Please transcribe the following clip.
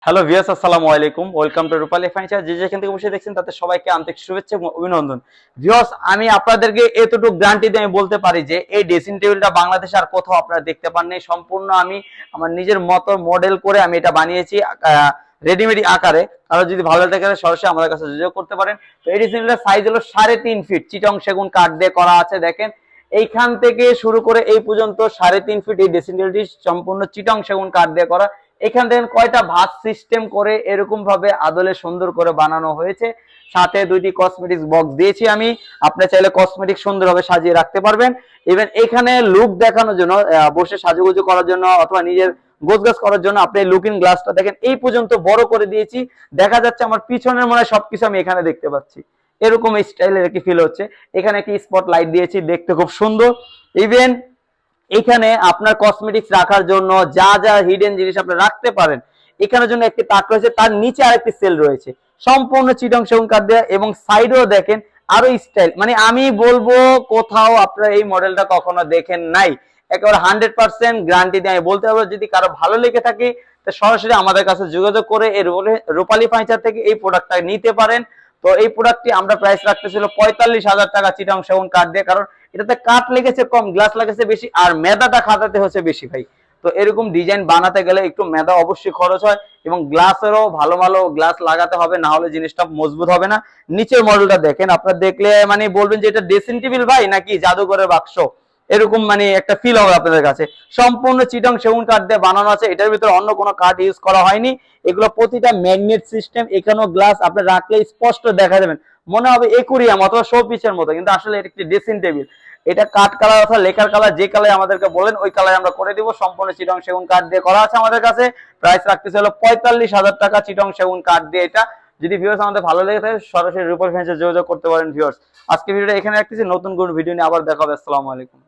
Hello viewers, আসসালামু আলাইকুম। Welcome to Rupali furniture. যে যেখান থেকে বসে দেখছেন তাদের সবাইকে আন্তরিক শুভেচ্ছা এবং অভিনন্দন। ভিউয়ার্স, আমি আপনাদেরকে এতটুকু গ্যারান্টি দিয়ে আমি বলতে পারি যে এই ড্রেসিং টেবিলটা বাংলাদেশে আর কোথাও আপনারা দেখতে পাননি। সম্পূর্ণ আমি আমার নিজের মতো মডেল করে আমি এটা বানিয়েছি রেডিমেড আকারে। কারো যদি ভালো লাগে সরাসরি আমাদের কাছে যোগাযোগ করতে পারেন। তো এই ড্রেসিং টেবিলের সাইজ হলো 3.5 ফিট, চিটং সেগুন কাঠ দিয়ে করা আছে। দেখেন এইখান থেকে শুরু করে এই পর্যন্ত 3.5 ফিট এই ড্রেসিং টেবিলটি সম্পূর্ণ চিটং সেগুন কাঠ দিয়ে করা। এখান থেকে কয়টা ভাঁজ সিস্টেম করে এরকম ভাবে আদলে সুন্দর করে বানানো হয়েছে। সাথে দুইটি কসমেটিক্স বক্স দিয়েছি আমি। আপনি চাইলে কসমেটিক সুন্দরভাবে সাজিয়ে রাখতে পারবেন। ইভেন এখানে লুক দেখানোর জন্য, বসে সাজুগুজু করার জন্য অথবা নিজের গোছগাছ করার জন্য আপনি লুকিং গ্লাসটা দেখেন এই পর্যন্ত বড় করে দিয়েছি। দেখা যাচ্ছে আমার পিছনের মনে হয় সবকিছু আমি এখানে দেখতে পাচ্ছি। এরকম স্টাইলের একটি ফিল হচ্ছে। এখানে একটি স্পট লাইট দিয়েছি, দেখতে খুব সুন্দর। ইভেন এখানে আপনার কসমেটিক্স রাখার জন্য যা যা হিডেন জিনিস আপনি রাখতে পারেন এখানের জন্য একটি তাক রয়েছে, তার নিচে আরেকটি সেল রয়েছে সম্পূর্ণ চিটং সেগুন কাঠ দেওয়া। এবং সাইডেও দেখেন আরো স্টাইল, মানে আমি বলবো কোথাও আপনারা এই মডেলটা কখনো দেখেন নাই। একেবারে 100% গ্যারান্টি দিয়ে আমি বলতে পারবো। যদি কারো ভালো লেগে থাকে তো সরাসরি আমাদের কাছে যোগাযোগ করে এই রূপালী ফার্নিচার থেকে এই প্রোডাক্টটা নিতে পারেন। তো এই প্রোডাক্টটি আমরা প্রাইস রাখতেছিল 45,000 টাকা চিটং সেগুন কাঠ দিয়ে, কারণ এটাতে কাঠ লেগেছে কম, গ্লাস লেগেছে বেশি, আর মেদাটা খাটাতে হচ্ছে বেশি ভাই। তো এরকম ডিজাইন বানাতে গেলে একটু মেদা অবশ্যই খরচ হয় এবং গ্লাসেরও ভালো ভালো গ্লাস লাগাতে হবে, না হলে জিনিসটা মজবুত হবে না। নিচের মডেলটা দেখেন, আপনারা দেখলে মানে বলবেন যে এটা ড্রেসিং টেবিল ভাই নাকি জাদুঘরের বাক্স, এরকম মানে একটা ফিল হবে আপনাদের কাছে। সম্পূর্ণ চিটং সেগুন কাঠ দিয়ে বানানো আছে, এটার ভিতরে অন্য কোনো কাঠ ইউজ করা হয়নি। এগুলো প্রতিটা ম্যাগনেট সিস্টেম। এখানেও গ্লাস আপনি রাখলে স্পষ্ট দেখা যাবেন, মনে হবে একুরিয়াম অথবা শো পিসের মতো, কিন্তু আসলে এটা একটি ড্রেসিং টেবিল। এটা কাঠ কালার অথবা লেখার কালার যে কালার আমাদেরকে বলেন ওই কালার আমরা করে দিব। সম্পূর্ণ চিটং সেগুন কাঠ দিয়ে করা আছে আমাদের কাছে। প্রাইস রাখতেছে হলো 45,000 টাকা চিটং সেগুন কাঠ দিয়ে এটা। যদি ভিউয়ার্স আমাদের ভালো লেগে থাকে সরাসরি রূপালী ফার্নিচার যোগাযোগ করতে পারেন। ভিউয়ার্স, আজকে ভিডিওটা এখানে রাখতেছি, নতুন কোন ভিডিও নিয়ে আবার দেখা হবে। আসসালামু আলাইকুম।